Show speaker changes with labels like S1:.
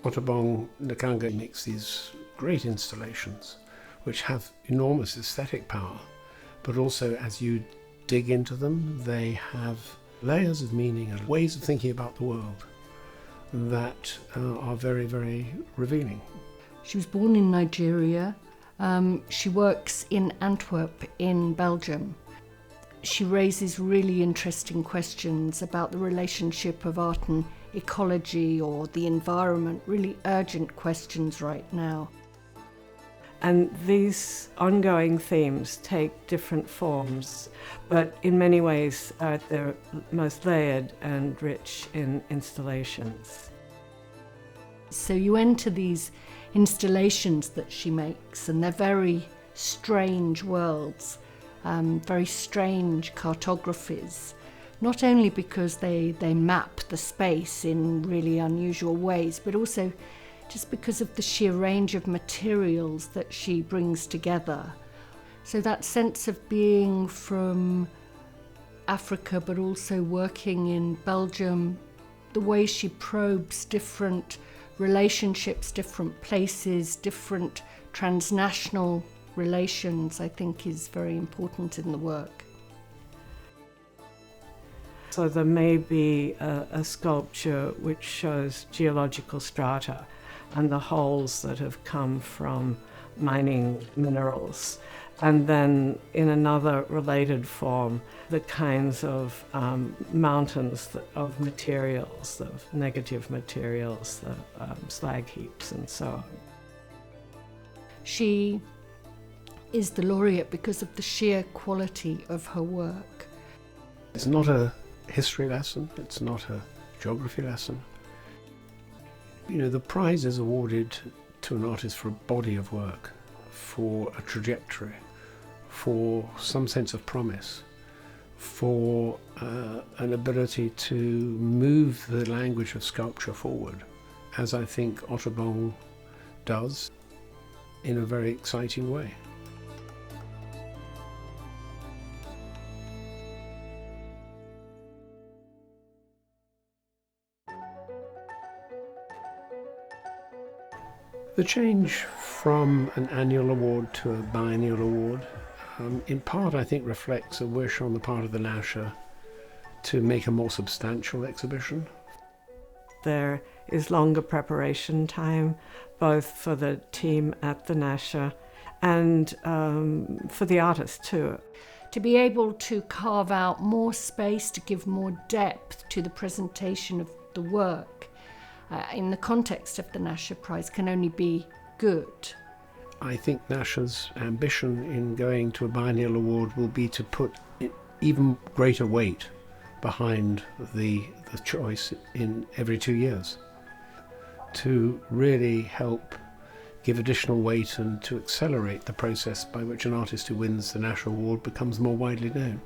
S1: Otobong Nkanga makes these great installations which have enormous aesthetic power, but also as you dig into them, they have layers of meaning and ways of thinking about the world that are very, very revealing.
S2: She was born in Nigeria. She works in Antwerp in Belgium. She raises really interesting questions about the relationship of art and ecology or the environment, really urgent questions right now.
S3: And these ongoing themes take different forms, but in many ways they're most layered and rich in installations.
S2: So you enter these installations that she makes, and they're very strange worlds, very strange cartographies, not only because they map the space in really unusual ways, but also just because of the sheer range of materials that she brings together. So that sense of being from Africa but also working in Belgium, the way she probes different relationships, different places, different transnational relations, I think is very important in the work.
S3: So there may be a sculpture which shows geological strata and the holes that have come from mining minerals. And then in another related form, the kinds of mountains of materials, of negative materials, the slag heaps and so on.
S2: She is the laureate because of the sheer quality of her work.
S1: It's not a history lesson, it's not a geography lesson. You know, the prize is awarded to an artist for a body of work, for a trajectory, for some sense of promise, for an ability to move the language of sculpture forward, as I think Otobong does, in a very exciting way. The change from an annual award to a biennial award, in part I think reflects a wish on the part of the Nasher to make a more substantial exhibition.
S3: There is longer preparation time, both for the team at the Nasher and for the artist too.
S2: To be able to carve out more space, to give more depth to the presentation of the work, in the context of the Nasher Prize can only be good.
S1: I think Nasher's ambition in going to a biennial award will be to put even greater weight behind the choice in every 2 years, to really help give additional weight and to accelerate the process by which an artist who wins the Nasher Award becomes more widely known.